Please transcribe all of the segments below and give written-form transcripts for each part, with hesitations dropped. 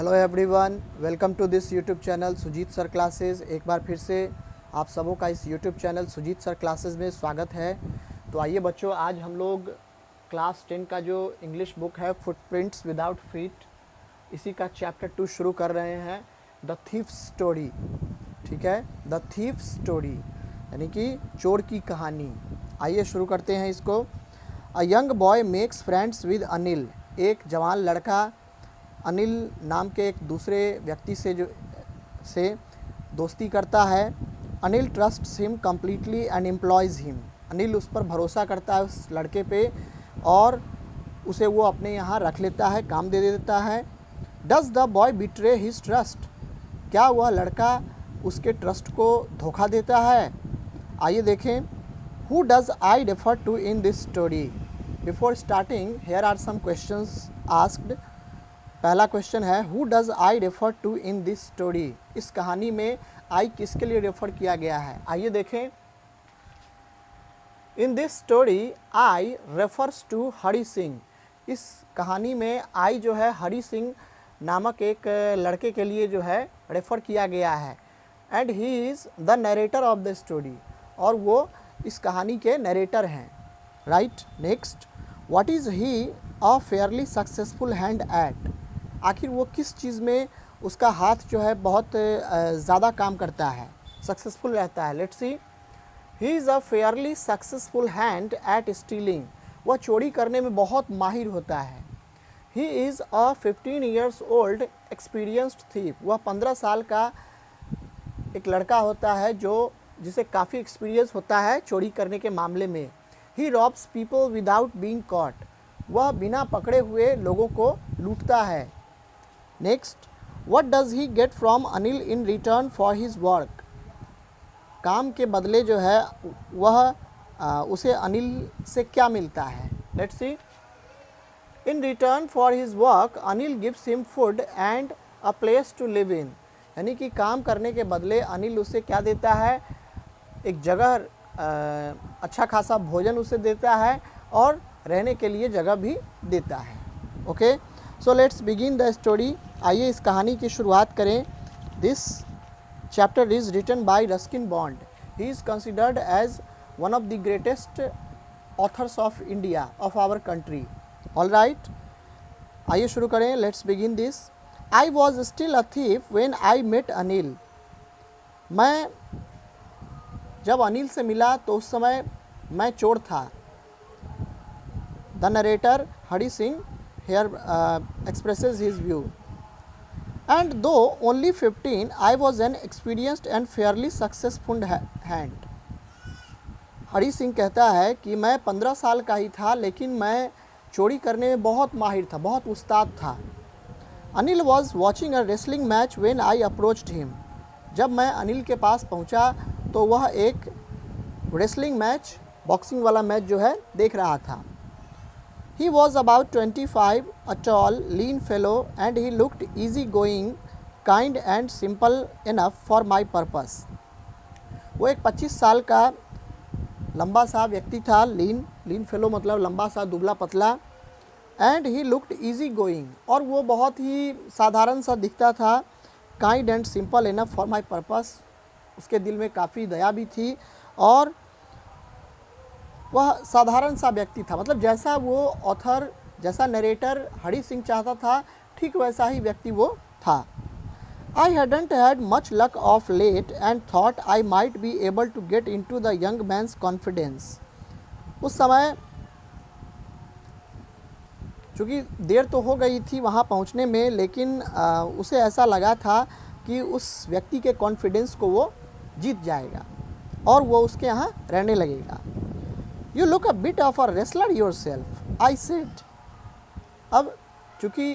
Hello everyone, welcome to this YouTube channel Sujeet sir classes. एक बार फिर से आप सबों का इस YouTube channel Sujeet sir classes में स्वागत है। तो आइए बच्चों, आज हम लोग क्लास 10 का जो इंग्लिश बुक है फुटप्रिंट्स विदाउट फीट, इसी का चैप्टर 2 शुरू कर रहे हैं, द थीफ स्टोरी। ठीक है, द थीफ स्टोरी यानी कि चोर की कहानी। आइए शुरू करते हैं इसको। A young boy makes friends with Anil. एक जवान लड़का अनिल नाम के एक दूसरे व्यक्ति से दोस्ती करता है। Anil trusts him completely and employees him. Anil उस पर भरोसा करता है, उस लड़के पे, और उसे वो अपने यहाँ रख लेता है, काम दे देता है। Does the boy betray his trust. क्या वह लड़का उसके ट्रस्ट को धोखा देता है? आइए देखें। Who does I refer to in this story? Before starting here are some questions asked. पहला क्वेश्चन है, who does I refer to in this story? इस कहानी में आई किसके लिए रेफर किया गया है? आइए देखें। In this story I refers to Hari Singh. इस कहानी में आई जो है हरि सिंह नामक एक लड़के के लिए जो है रेफर किया गया है। And he is the narrator of the story, और वो इस कहानी के नरेटर हैं। Right. Next, what is he a fairly successful hand eight? आखिर वो किस चीज़ में उसका हाथ जो है बहुत ज़्यादा काम करता है, सक्सेसफुल रहता है? Let's C. He is a fairly successful hand eight stealing. वह चोरी करने में बहुत माहिर होता है। He is a 15 years old experienced thief. वह 15 साल का एक लड़का होता है जिसे काफ़ी एक्सपीरियंस होता है चोरी करने के मामले में। He robs people without being caught. वह बिना पकड़े हुए लोगों को लूटता है। Next, what does he get from Anil in return for his work? काम के बदले जो है वह उसे अनिल से क्या मिलता है? Let's see. In return for his work Anil gives him food and a place to live in. यानी कि काम करने के बदले अनिल उसे क्या देता है? एक जगह, अच्छा खासा भोजन उसे देता है और रहने के लिए जगह भी देता है। Okay, so let's begin the story. आइए इस कहानी की शुरुआत करें। This chapter is written by Ruskin Bond. He is considered as one of the greatest authors of India, of our country. All right, आइए शुरू करें। Let's begin this. I was still a thief when I met Anil. मैं जब अनिल से मिला तो उस समय मैं चोर था। The narrator Hari Singh here expresses his view. And though only 15, I was an experienced and fairly successful hand. Hari Singh कहता है कि मैं 15 साल का ही था, लेकिन मैं चोरी करने में बहुत माहिर था, बहुत उस्ताद था। Anil was watching a wrestling match when I approached him. जब मैं अनिल के पास पहुंचा तो वह एक रेसलिंग मैच, बॉक्सिंग वाला मैच जो है देख रहा था। He was about 25, a tall, lean fellow, and he looked easy-going, kind and simple enough for my purpose. वो एक 25 साल का लंबा सा व्यक्ति था। लीन फेलो मतलब लंबा सा, दुबला पतला। And he looked easy going, और वो बहुत ही साधारण सा दिखता था। Kind and simple enough for my purpose. उसके दिल में काफ़ी दया भी थी, और वह साधारण सा व्यक्ति था। मतलब जैसा वो ऑथर, जैसा नरेटर हरि सिंह चाहता था, ठीक वैसा ही व्यक्ति वो था। I hadn't had much luck of late and thought I might be able to get into the young man's confidence. उस समय चूँकि देर तो हो गई थी वहाँ पहुँचने में, लेकिन उसे ऐसा लगा था कि उस व्यक्ति के कॉन्फिडेंस को वो जीत जाएगा और वो उसके यहाँ रहने लगेगा। You look a bit of a wrestler yourself, I said. अब चूँकि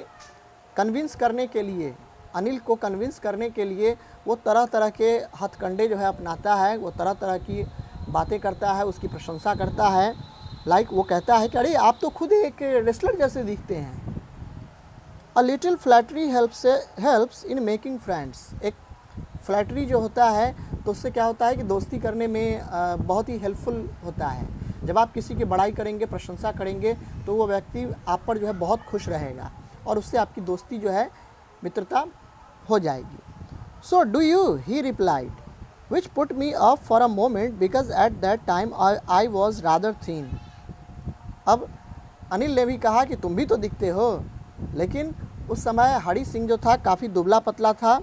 कन्विंस करने के लिए, अनिल को कन्विंस करने के लिए वो तरह तरह के हथकंडे जो है अपनाता है, वो तरह तरह की बातें करता है, उसकी प्रशंसा करता है। लाइक वो कहता है कि अरे आप तो खुद एक रेसलर जैसे दिखते हैं। A little flattery helps in making friends. एक फ्लैटरी जो होता है तो उससे क्या होता है कि दोस्ती करने में बहुत ही हेल्पफुल होता है। जब आप किसी की बड़ाई करेंगे, प्रशंसा करेंगे, तो वो व्यक्ति आप पर जो है बहुत खुश रहेगा और उससे आपकी दोस्ती जो है मित्रता हो जाएगी। So do you, he replied, which put me up for a moment because at that time I was rather thin. अब अनिल ने भी कहा कि तुम भी तो दिखते हो, लेकिन उस समय हरी सिंह जो था काफ़ी दुबला पतला था।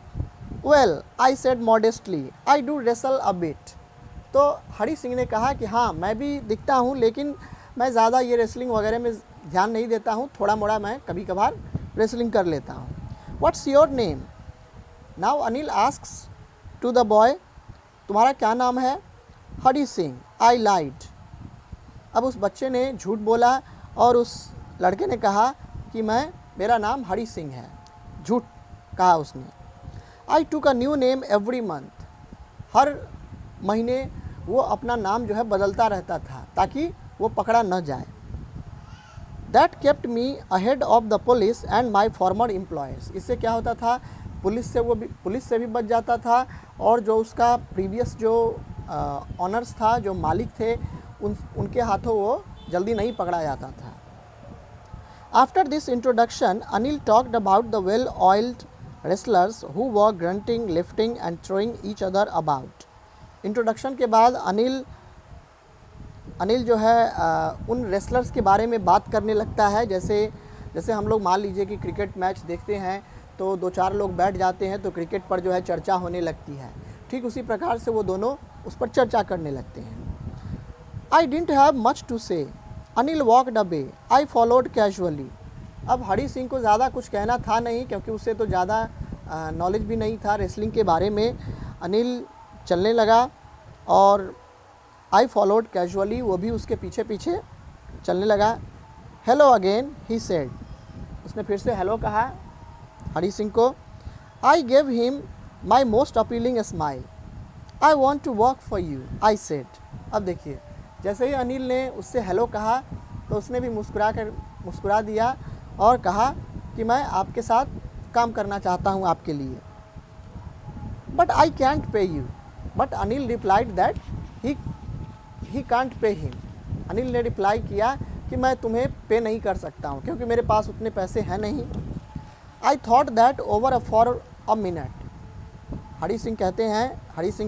Well I said modestly, I do wrestle a bit. तो हरी सिंह ने कहा कि हाँ मैं भी दिखता हूँ, लेकिन मैं ज़्यादा ये रेसलिंग वगैरह में ध्यान नहीं देता हूँ, थोड़ा मोड़ा मैं कभी कभार रेसलिंग कर लेता हूँ। What's your name? Now Anil asks to the boy, तुम्हारा क्या नाम है? हरी सिंह, आई लाइड। अब उस बच्चे ने झूठ बोला और उस लड़के ने कहा कि मेरा नाम हरी सिंह है, झूठ कहा उसने। I took a new name every month, हर महीने वो अपना नाम जो है बदलता रहता था ताकि वो पकड़ा न जाए। That kept me ahead of the police and my farmer employers. इससे क्या होता था, पुलिस से भी बच जाता था, और जो उसका प्रीवियस जो ऑनर्स था, जो मालिक थे, उनके हाथों वो जल्दी नहीं पकड़ा जाता था। After this introduction Anil talked about the well oiled wrestlers who were grunting, lifting and throwing each other about. Introduction के बाद अनिल जो है उन रेसलर्स के बारे में बात करने लगता है। जैसे हम लोग मान लीजिए कि क्रिकेट मैच देखते हैं तो 2-4 लोग बैठ जाते हैं तो क्रिकेट पर जो है चर्चा होने लगती है, ठीक उसी प्रकार से वो दोनों उस पर चर्चा करने लगते हैं। I didn't have much to say, Anil walked away, I followed casually. अब हरी सिंह को ज़्यादा कुछ कहना था नहीं, क्योंकि उससे तो ज़्यादा नॉलेज भी नहीं था रेसलिंग के बारे में। अनिल चलने लगा और आई फॉलोड कैजुअली, वो भी उसके पीछे पीछे चलने लगा। हेलो अगेन, ही सेड, उसने फिर से हेलो कहा हरी सिंह को। I gave him my most appealing smile, I want to work for you, I said. अब देखिए, जैसे ही अनिल ने उससे हेलो कहा तो उसने भी मुस्कुरा दिया और कहा कि मैं आपके साथ काम करना चाहता हूँ आपके लिए। बट आई कैंट पे you, but Anil replied that he can't pay him. Anil ने रिप्लाई किया कि मैं तुम्हें पे नहीं कर सकता हूँ, क्योंकि मेरे पास उतने पैसे हैं नहीं। I thought that over for a minute. Hari Singh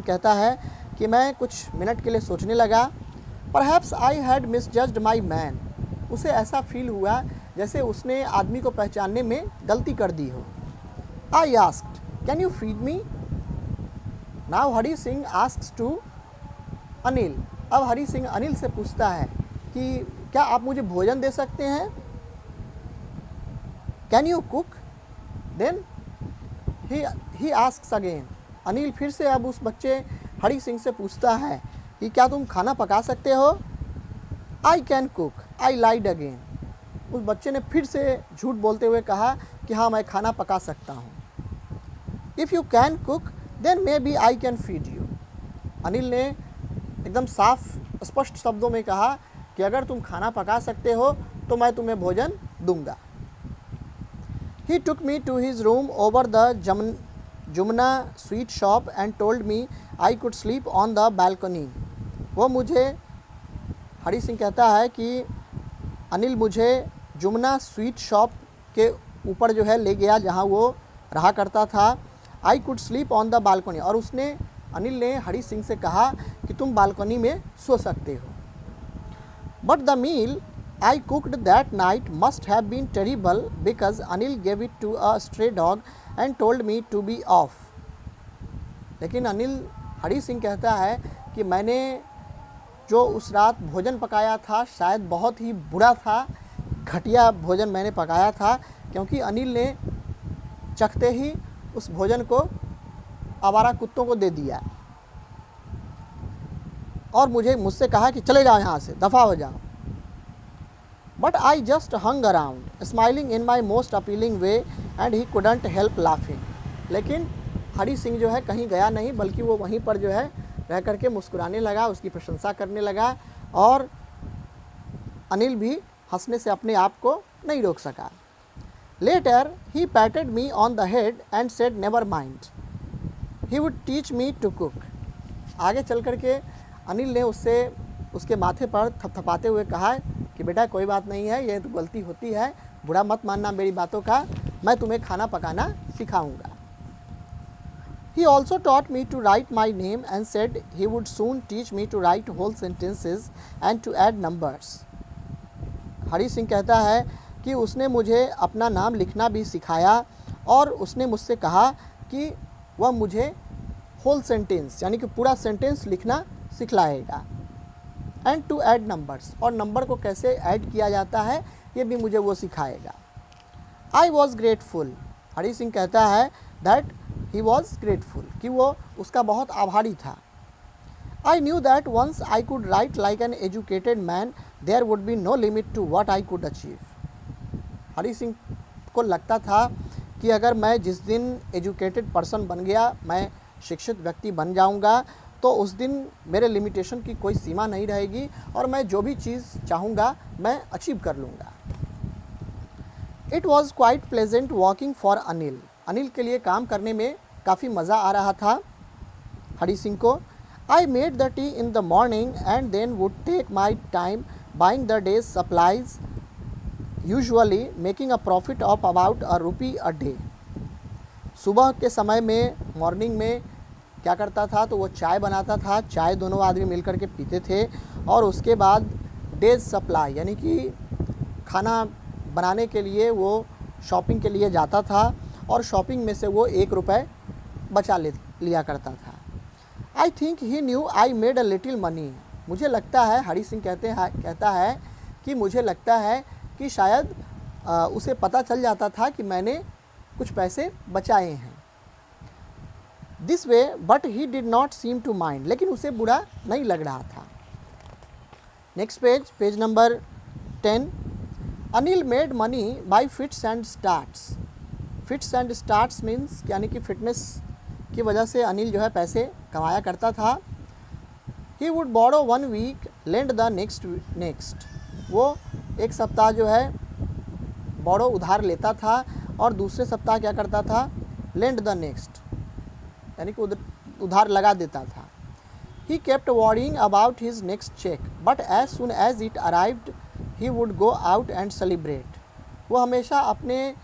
कहता है कि मैं कुछ मिनट के लिए सोचने लगा। Perhaps I had misjudged my man. उसे ऐसा फील हुआ जैसे उसने आदमी को पहचानने में गलती कर दी हो। I asked, can you feed me? Now Hari Singh asks to Anil. अब हरी सिंह अनिल से पूछता है कि क्या आप मुझे भोजन दे सकते हैं? Can you cook? Then he asks again. Anil फिर से अब उस बच्चे हरी सिंह से पूछता है कि क्या तुम खाना पका सकते हो? I can cook, I lied again. उस बच्चे ने फिर से झूठ बोलते हुए कहा कि हाँ मैं खाना पका सकता हूँ। If you can cook then may be I can feed you. Anil ने एकदम साफ स्पष्ट शब्दों में कहा कि अगर तुम खाना पका सकते हो तो मैं तुम्हें भोजन दूंगा। He took me to his room over the Jumna sweet shop and told me I could sleep on the balcony. वो मुझे, हरी सिंह कहता है कि अनिल मुझे जुमना स्वीट शॉप के ऊपर जो है ले गया जहाँ वो रहा करता था। I could sleep on the balcony, और अनिल ने हरी सिंह से कहा कि तुम बालकनी में सो सकते हो। But the meal I cooked that night must have been terrible because Anil gave it to a stray dog and told me to be off. लेकिन हरी सिंह कहता है कि मैंने जो उस रात भोजन पकाया था शायद बहुत ही बुरा था, घटिया भोजन मैंने पकाया था, क्योंकि अनिल ने चखते ही उस भोजन को आवारा कुत्तों को दे दिया और मुझसे कहा कि चले जाओ यहाँ से, दफ़ा हो जाओ। But I just hung around, smiling in my most appealing way, and he couldn't help laughing. लेकिन हरी सिंह जो है कहीं गया नहीं, बल्कि वो वहीं पर जो है रह करके मुस्कुराने लगा, उसकी प्रशंसा करने लगा, और अनिल भी हंसने से अपने आप को नहीं रोक सका। Later he patted me on the head and said never mind, he would teach me to cook. आगे चल करके अनिल ने उसके माथे पर थपथपाते हुए कहा कि बेटा कोई बात नहीं है, ये तो गलती होती है, बुरा मत मानना मेरी बातों का, मैं तुम्हें खाना पकाना सिखाऊंगा। He also taught me to write my name and said he would soon teach me to write whole sentences and to add numbers. हरी सिंह कहता है कि उसने मुझे अपना नाम लिखना भी सिखाया और उसने मुझसे कहा कि वह मुझे होल सेंटेंस यानी कि पूरा सेंटेंस लिखना सिखलाएगा। एंड टू ऐड नंबर्स, और नंबर को कैसे ऐड किया जाता है ये भी मुझे वो सिखाएगा। आई वॉज ग्रेटफुल, हरी सिंह कहता है दैट ही वॉज ग्रेटफुल, कि वो उसका बहुत आभारी था। I knew that once I could write like an educated man there would be no limit to what I could achieve. Hari Singh को लगता था कि अगर मैं जिस दिन एजुकेटेड पर्सन बन गया, मैं शिक्षित व्यक्ति बन जाऊंगा, तो उस दिन मेरे लिमिटेशन की कोई सीमा नहीं रहेगी और मैं जो भी चीज़ चाहूँगा मैं अचीव कर लूँगा। It was quite pleasant walking for Anil, Anil के लिए काम करने में काफ़ी मज़ा आ रहा था हरी सिंह को। I made the tea in the morning and then would take my time buying the day's supplies, usually making a profit of about ₹1 a day. सुबह के समय में मॉर्निंग में क्या करता था, तो वो चाय बनाता था, चाय दोनों आदमी मिलकर के पीते थे और उसके बाद डेज सप्लाई यानी कि खाना बनाने के लिए वो शॉपिंग के लिए जाता था और शॉपिंग में से वो ₹1 बचा लिया करता था। I think he new I made a little money, मुझे लगता है, हरी सिंह कहता है कि मुझे लगता है कि शायद उसे पता चल जाता था कि मैंने कुछ पैसे बचाए हैं। This way but he did not seem to mind, लेकिन उसे बुरा नहीं लग रहा था। Next page number 10। Anil made money by fits and starts. Fits and starts means यानी कि फिटनेस की वजह से अनिल जो है पैसे कमाया करता था। He would borrow 1 week lend the next, वो एक सप्ताह जो है बोरो उधार लेता था और दूसरे सप्ताह क्या करता था, लेंड द नेक्स्ट यानी कि उधार लगा देता था। He kept worrying about his next cheque but as soon as it arrived he would go out and celebrate. वो हमेशा अपने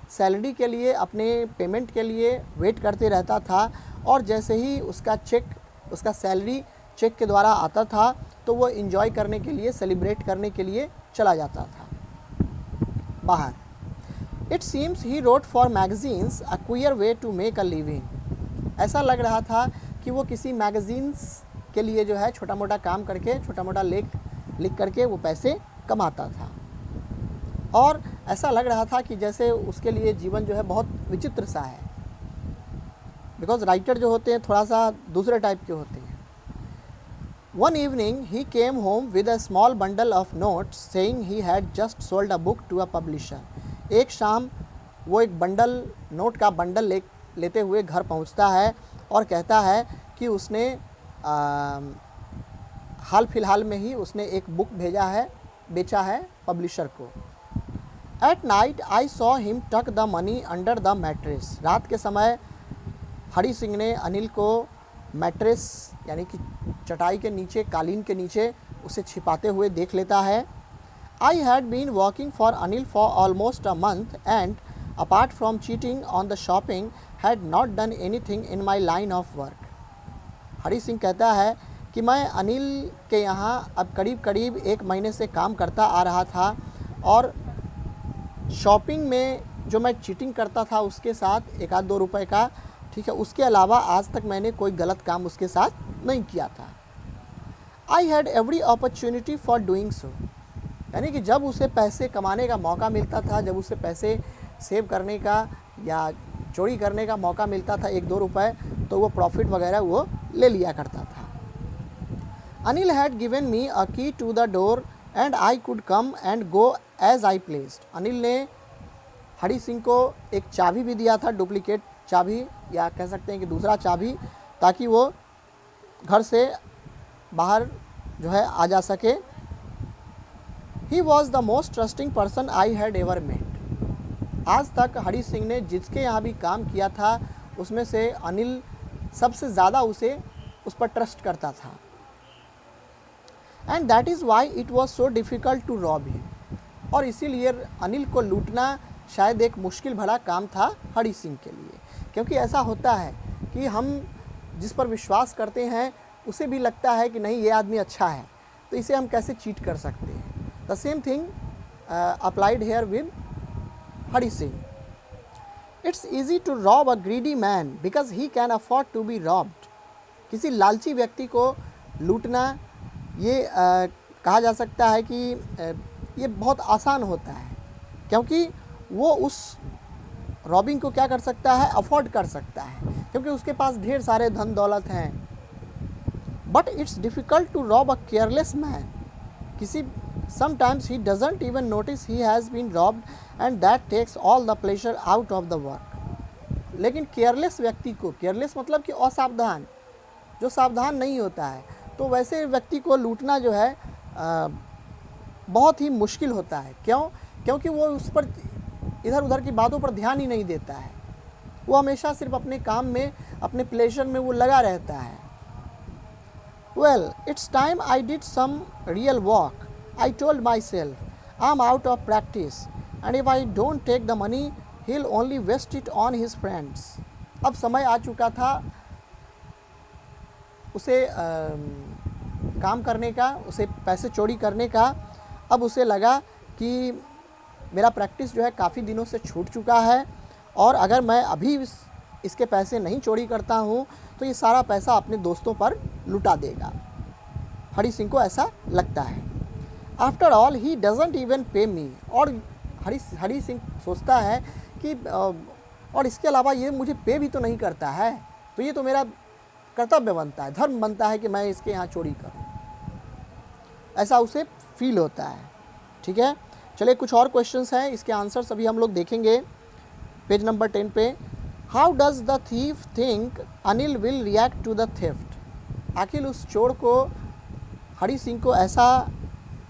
सैलरी के लिए, अपने पेमेंट के लिए वेट करते रहता था और जैसे ही उसका सैलरी चेक के द्वारा आता था तो वो इन्जॉय करने के लिए, सेलिब्रेट करने के लिए चला जाता था बाहर। It seems he wrote for magazines a queer way to make a living. ऐसा लग रहा था कि वो किसी मैगजीन्स के लिए जो है छोटा मोटा काम करके, छोटा मोटा लिख करके वो पैसे कमाता था और ऐसा लग रहा था कि जैसे उसके लिए जीवन जो है बहुत विचित्र सा है, बिकॉज राइटर जो होते हैं थोड़ा सा दूसरे टाइप के होते हैं। One evening he came home with a small bundle of notes saying he had just sold a book to a publisher. एक शाम वो एक नोट का बंडल लेते हुए घर पहुंचता है और कहता है कि उसने हाल फिलहाल में ही उसने एक बुक बेचा है पब्लिशर को। At night I saw him tuck the money under the mattress. रात के समय हरी सिंह ने अनिल को मैट्रेस यानी कि चटाई के नीचे, कालीन के नीचे उसे छिपाते हुए देख लेता है। I had been working for Anil for almost a month and apart from cheating on the shopping had not done anything in my line of work. Hari Singh कहता है कि मैं अनिल के यहाँ अब करीब 1 महीने से काम करता आ रहा था और शॉपिंग में जो मैं चीटिंग करता था उसके साथ 1-2 रुपए का, ठीक है, उसके अलावा आज तक मैंने कोई गलत काम उसके साथ नहीं किया था। I had every opportunity for doing so, यानी कि जब उसे पैसे कमाने का मौका मिलता था, जब उसे पैसे सेव करने का या चोरी करने का मौका मिलता था 1-2 रुपए, तो वो प्रॉफिट वगैरह वो ले लिया करता था। Anil had given me a key to the door and I could come and go as I pleased. Anil ने हरी सिंह को एक चाबी भी दिया था, डुप्लीकेट चाबी या कह सकते हैं कि दूसरा चाबी, ताकि वो घर से बाहर जो है आ जा सके। He was the most trusting person I had ever met. आज तक हरी सिंह ने जिसके यहाँ भी काम किया था उसमें से अनिल सबसे ज़्यादा उस पर ट्रस्ट करता था। And that is why it was so difficult to rob him, और इसीलिए अनिल को लूटना शायद एक मुश्किल भरा काम था हरि सिंह के लिए, क्योंकि ऐसा होता है कि हम जिस पर विश्वास करते हैं उसे भी लगता है कि नहीं ये आदमी अच्छा है, तो इसे हम कैसे चीट कर सकते हैं। The same thing applied here with Hari Singh. It's easy to rob a greedy man because he can afford to be robbed. किसी लालची व्यक्ति को लूटना ये कहा जा सकता है कि ये बहुत आसान होता है, क्योंकि वो उस रॉबिंग को क्या कर सकता है, अफोर्ड कर सकता है, क्योंकि उसके पास ढेर सारे धन दौलत हैं। But it's difficult to rob a careless man. किसी sometimes he doesn't even notice he has been robbed and that takes all the pleasure out of the work. लेकिन केयरलेस व्यक्ति को, केयरलेस मतलब कि असावधान, जो सावधान नहीं होता है, तो वैसे व्यक्ति को लूटना जो है बहुत ही मुश्किल होता है। क्यों? क्योंकि वो उस पर इधर उधर की बातों पर ध्यान ही नहीं देता है, वो हमेशा सिर्फ अपने काम में, अपने प्लेजर में वो लगा रहता है। Well, it's time I did some real work. I told myself I am out of practice and if I don't take the money he will only waste it on his friends. अब समय आ चुका था उसे काम करने का, उसे पैसे चोरी करने का। अब उसे लगा कि मेरा प्रैक्टिस जो है काफ़ी दिनों से छूट चुका है, और अगर मैं अभी इसके पैसे नहीं चोरी करता हूँ तो ये सारा पैसा अपने दोस्तों पर लुटा देगा। हरि सिंह को ऐसा लगता है। After all he doesn't even पे मी। और हरि सिंह सोचता है कि और इसके अलावा ये मुझे पे भी तो नहीं करता है, तो ये तो मेरा कर्तव्य बनता है, धर्म बनता है कि मैं इसके यहाँ चोरी करूँ, ऐसा उसे फील होता है। ठीक है, चलिए कुछ और क्वेश्चंस हैं, इसके आंसर्स अभी हम लोग देखेंगे पेज नंबर 10 पे। How does the thief think Anil will react to the theft. आखिर उस चोर को, हरि सिंह को ऐसा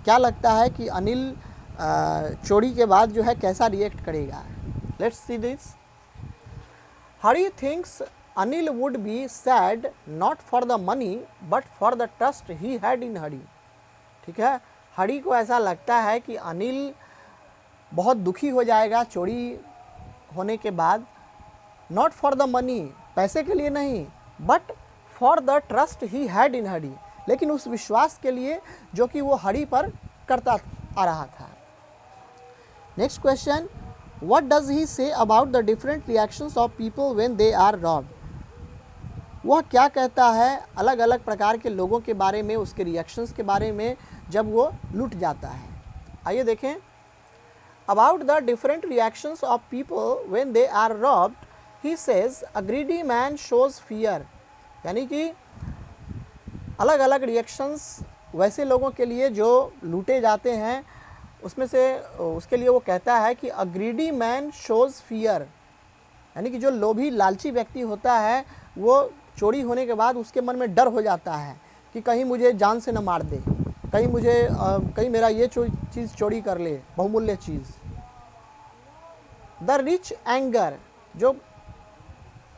क्या लगता है कि अनिल चोरी के बाद जो है कैसा रिएक्ट करेगा। Let's see this. Hari thinks Anil would be sad not for the money but for the trust he had in Hari. ठीक है, हरि को ऐसा लगता है कि अनिल बहुत दुखी हो जाएगा चोरी होने के बाद, नॉट फॉर द मनी, पैसे के लिए नहीं, but for the trust he had in Hari, लेकिन उस विश्वास के लिए जो कि वो हरि पर करता आ रहा था। Next question, what does he say about the different reactions of people when they are robbed. वह क्या कहता है अलग अलग प्रकार के लोगों के बारे में, उसके रिएक्शंस के बारे में जब वो लूट जाता है। आइए देखें। About the different reactions of people when they are robbed he says a greedy man shows fear. यानी कि अलग अलग रिएक्शंस वैसे लोगों के लिए जो लूटे जाते हैं, उसमें से उसके लिए वो कहता है कि अ ग्रीडी मैन शोज फियर, यानी कि जो लोभी लालची व्यक्ति होता है वो चोरी होने के बाद उसके मन में डर हो जाता है कि कहीं मुझे जान से न मार दे, कहीं मेरा ये चीज़ चोरी कर ले, बहुमूल्य चीज़। द रिच एंगर, जो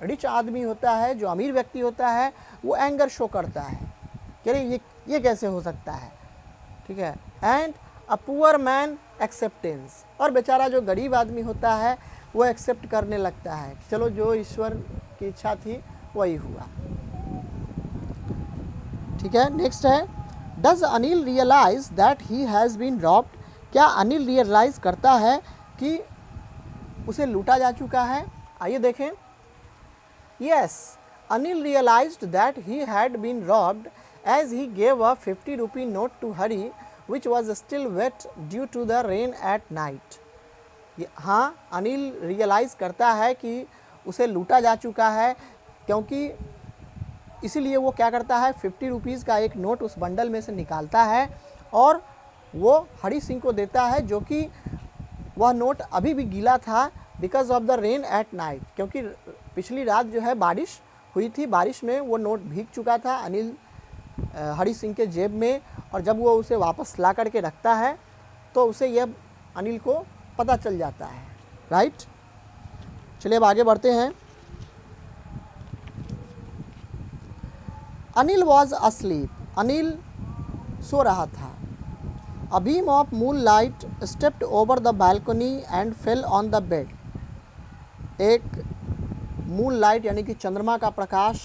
रिच आदमी होता है, जो अमीर व्यक्ति होता है, वो एंगर शो करता है कि अरे ये कैसे हो सकता है। ठीक है, and a poor man acceptance, और बेचारा जो गरीब आदमी होता है वो एक्सेप्ट करने लगता है, चलो जो ईश्वर की इच्छा थी वही हुआ। ठीक है, नेक्स्ट है, does Anil realize that he has been robbed. क्या अनिल रियलाइज करता है कि उसे लूटा जा चुका है। आइए देखें। Yes, Anil realized that he had been robbed as he gave a 50 rupee note to Hari which was still wet due to the rain at night। हाँ, अनिल रियलाइज़ करता है कि उसे लूटा जा चुका है, क्योंकि इसीलिए वो क्या करता है, 50 रुपीज़ का एक नोट उस बंडल में से निकालता है और वो हरि सिंह को देता है, जो कि वह नोट अभी भी गीला था because of the rain at night, क्योंकि पिछली रात जो है बारिश हुई थी, बारिश में वो नोट भीग चुका था अनिल हरि सिंह के जेब में, और जब वो उसे वापस ला करके रखता है तो उसे यह अनिल को पता चल जाता है। राइट, चलिए अब आगे बढ़ते हैं। अनिल वॉज अस्लीप, अनिल सो रहा था। A beam of moonlight stepped over the balcony and fell on the bed. एक मूनलाइट यानी कि चंद्रमा का प्रकाश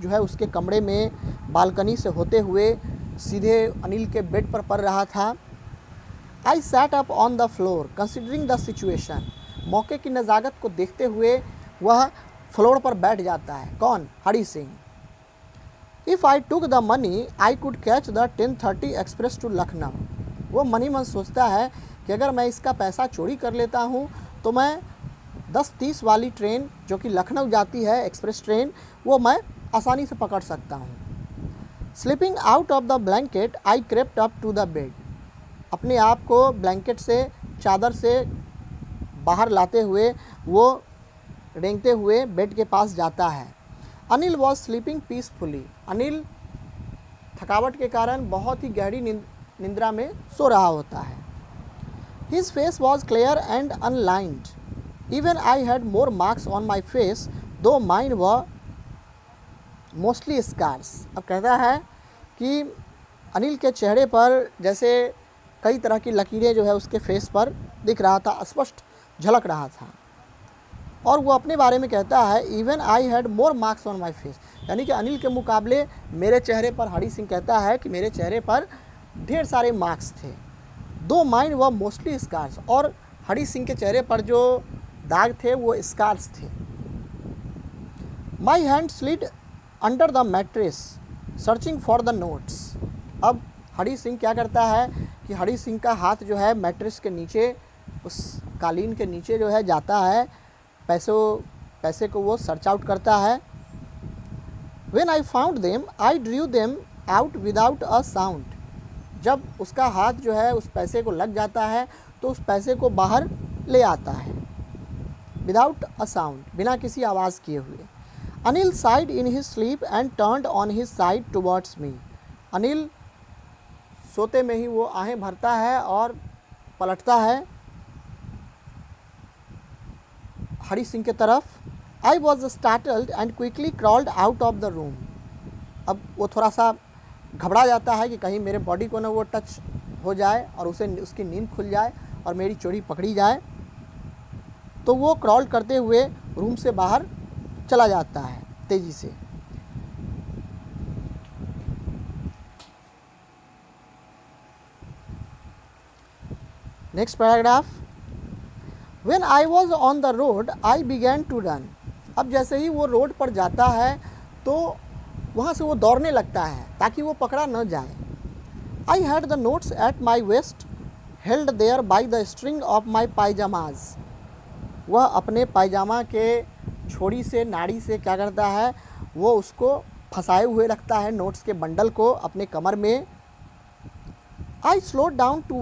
जो है उसके कमरे में बालकनी से होते हुए सीधे अनिल के बेड पर पड़ रहा था. I sat up on the floor considering the situation. मौके की नज़ाकत को देखते हुए वह फ्लोर पर बैठ जाता है. कौन? Hari Singh. If I took the money, I could catch the 10:30 express to Lucknow. वो मनी मन सोचता है कि अगर मैं इसका पैसा चोरी कर लेता हूँ तो मैं 10:30 वाली ट्रेन जो कि लखनऊ जाती है एक्सप्रेस ट्रेन, वो मैं आसानी से पकड़ सकता हूँ. Slipping out of the blanket, I crept up to the bed. अपने आप को ब्लैंकेट से, चादर से बाहर लाते हुए वो रेंगते हुए बेड के पास जाता है. Anil was sleeping peacefully. Anil थकावट के कारण बहुत ही गहरी निंद्रा में सो रहा होता है. His face was clear and unlined. Even I had more marks on my face दो माइंड व मोस्टली स्कार्स. अब कहता है कि अनिल के चेहरे पर जैसे कई तरह की लकीरें जो है उसके फेस पर दिख रहा था, स्पष्ट झलक रहा था. और वो अपने बारे में कहता है even I had more marks on my face, यानी कि अनिल के मुकाबले मेरे चेहरे पर, हरी सिंह कहता है कि मेरे चेहरे पर ढेर सारे मार्क्स थे. दो माइंड व मोस्टली स्कार्स, और हरी सिंह के चेहरे पर जो दाग थे वो स्कार्स थे. My hand slid under the mattress searching for the notes. अब हरी सिंह क्या करता है कि हरी सिंह का हाथ जो है मैट्रेस के नीचे, उस कालीन के नीचे जो है जाता है, पैसे को वो सर्च आउट करता है. When I found them, I drew them out without a sound. जब उसका हाथ जो है उस पैसे को लग जाता है तो उस पैसे को बाहर ले आता है without a sound, बिना किसी आवाज़ किए हुए. Anil sighed in his sleep and turned on his side towards me. Anil सोते में ही वो आहें भरता है और पलटता है हरी सिंह के तरफ. I was startled and quickly crawled out of the room. अब वो थोड़ा सा घबरा जाता है कि कहीं मेरे बॉडी को ना वो टच हो जाए और उसकी नींद खुल जाए और मेरी चोरी पकड़ी जाए. तो वो क्रॉल करते हुए रूम से बाहर चला जाता है तेज़ी से. Next paragraph. When I was on the road, I began to run. अब जैसे ही वो रोड पर जाता है तो वहाँ से वो दौड़ने लगता है ताकि वो पकड़ा न जाए. I had the notes at my waist, held there by the string of my pajamas. वह अपने पायजामा के छोड़ी से, नाड़ी से क्या करता है, वो उसको फंसाए हुए रखता है नोट्स के बंडल को अपने कमर में. I slowed down to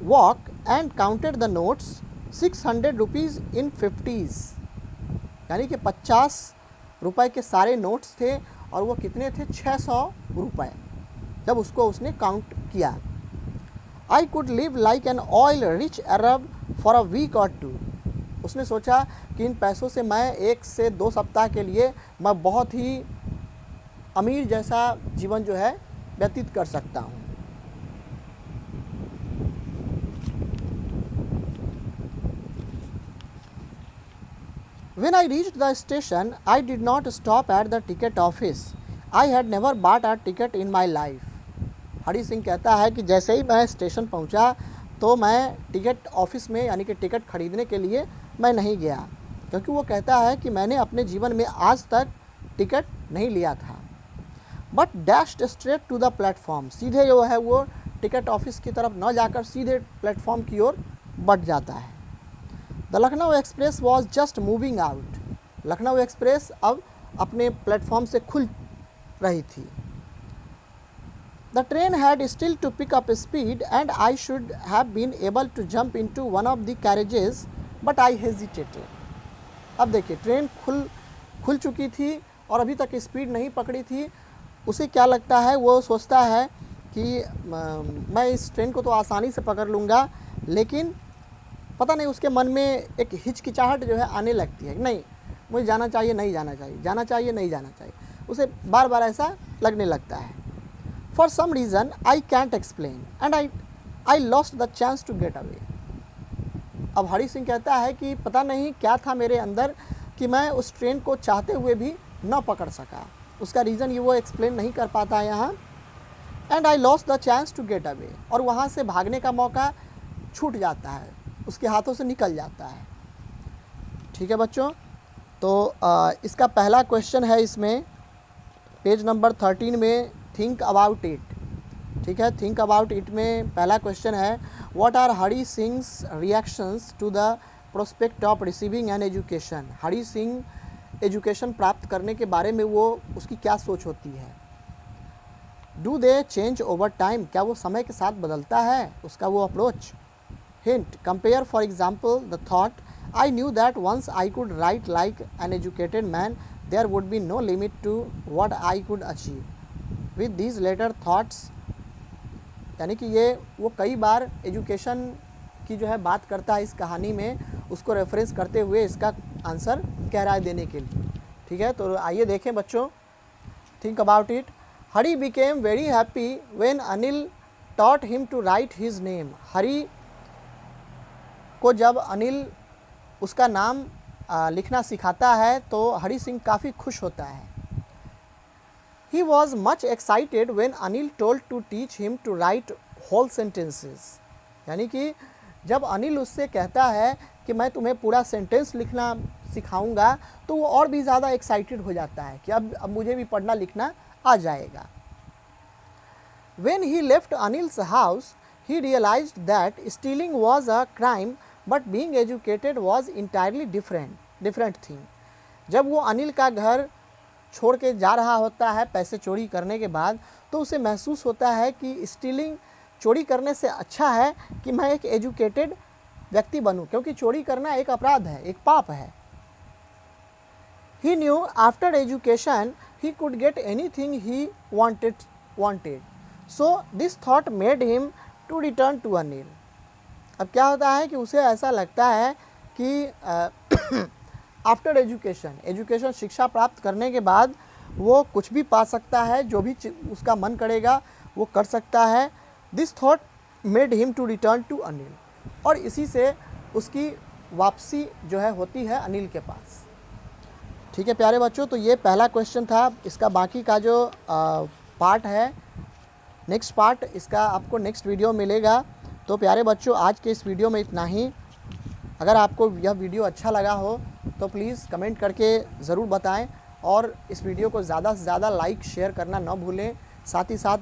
walk and counted the notes. 600 rupees in 50s, यानी कि 50 रुपए के सारे नोट्स थे और वो कितने थे, 600 रुपये जब उसने काउंट किया. I could live like an oil rich Arab for a week और टू. उसने सोचा कि इन पैसों से मैं 1 से 2 सप्ताह के लिए मैं बहुत ही अमीर जैसा जीवन जो है व्यतीत कर सकता हूँ. When I reached the station, I did not stop at the ticket office. I had never bought a ticket in my life. हरी सिंह कहता है कि जैसे ही मैं स्टेशन पहुंचा तो मैं टिकट ऑफिस में, यानी कि टिकट खरीदने के लिए मैं नहीं गया, क्योंकि वो कहता है कि मैंने अपने जीवन में आज तक टिकट नहीं लिया था. But dashed straight to the platform. सीधे जो है वो टिकट ऑफिस की तरफ न जाकर सीधे प्लेटफॉर्म की ओर बढ़ जाता है. The Lucknow express was just moving out. Lucknow express अब अपने प्लेटफॉर्म से खुल रही थी. The train had still to pick up speed and I should have been able to jump into one of the carriages but I hesitated. अब देखिए, train खुल चुकी थी और अभी तक स्पीड नहीं पकड़ी थी. उसे क्या लगता है, वो सोचता है कि मैं इस ट्रेन को तो आसानी से पकड़ लूँगा, लेकिन पता नहीं उसके मन में एक हिचकिचाहट जो है आने लगती है. नहीं, मुझे जाना चाहिए, नहीं जाना चाहिए, जाना चाहिए, नहीं जाना चाहिए. उसे बार बार ऐसा लगने लगता है. For some reason I can't explain and I I lost the chance to get away. अब हरी सिंह कहता है कि पता नहीं क्या था मेरे अंदर कि मैं उस ट्रेन को चाहते हुए भी न पकड़ सका। उसका रीज़न ये वो एक्सप्लेन नहीं कर पाता है यहाँ। And I lost the chance to get away, और वहाँ से भागने का मौका छूट जाता है, उसके हाथों से निकल जाता है। ठीक है बच्चों, तो इसका पहला क्वेश्चन है इसमें पेज नंबर 13 में, थिंक अबाउट इट। ठीक है, थिंक अबाउट इट में पहला क्वेश्चन है, what are Hari Singh's reactions to the prospect of receiving an education. Hari Singh education प्राप्त करने के बारे में वो उसकी क्या सोच होती है। Do they change over time, क्या वो समय के साथ बदलता है उसका वो approach. Hint, compare for example the thought I knew that once I could write like an educated man there would be no limit to what I could achieve with these later thoughts. यानी कि ये वो कई बार education की जो है बात करता है इस कहानी में, उसको रेफरेंस करते हुए इसका आंसर कह रहा है देने के लिए। ठीक है, तो आइए देखें बच्चों, think about it. Hari became very happy when Anil taught him to write his name. Hari को जब अनिल उसका नाम लिखना सिखाता है तो हरी सिंह काफ़ी खुश होता है। He was much excited when Anil told to teach him to write whole sentences। यानी कि जब अनिल उससे कहता है कि मैं तुम्हें पूरा सेंटेंस लिखना सिखाऊंगा, तो वो और भी ज़्यादा एक्साइटेड हो जाता है कि अब मुझे भी पढ़ना लिखना आ जाएगा। When he left Anil's house, he realized that stealing was a crime, but being educated was entirely different thing। जब वो अनिल का घर छोड़ के जा रहा होता है पैसे चोरी करने के बाद, तो उसे महसूस होता है कि स्टीलिंग, चोरी करने से अच्छा है कि मैं एक एजुकेटेड व्यक्ति बनूं, क्योंकि चोरी करना एक अपराध है, एक पाप है। He knew after education he could get anything he wanted so this thought made him to return to Anil. अब क्या होता है कि उसे ऐसा लगता है कि आफ्टर एजुकेशन शिक्षा प्राप्त करने के बाद वो कुछ भी पा सकता है, जो भी उसका मन करेगा वो कर सकता है। This thought made him to return to Anil, और इसी से उसकी वापसी जो है होती है अनिल के पास। ठीक है प्यारे बच्चों, तो ये पहला क्वेश्चन था। इसका बाकी का जो पार्ट है, नेक्स्ट पार्ट इसका आपको नेक्स्ट वीडियो मिलेगा। तो प्यारे बच्चों, आज के इस वीडियो में इतना ही। अगर आपको यह वीडियो अच्छा लगा हो तो प्लीज़ कमेंट करके ज़रूर बताएं, और इस वीडियो को ज़्यादा से ज़्यादा लाइक शेयर करना न भूलें। साथ ही साथ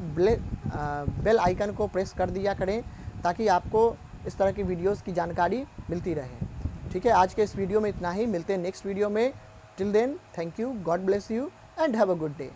बेल आइकन को प्रेस कर दिया करें, ताकि आपको इस तरह की वीडियोस की जानकारी मिलती रहे। ठीक है, आज के इस वीडियो में इतना ही। मिलते हैं नेक्स्ट वीडियो में। Till then, thank you, God bless you and have a good day.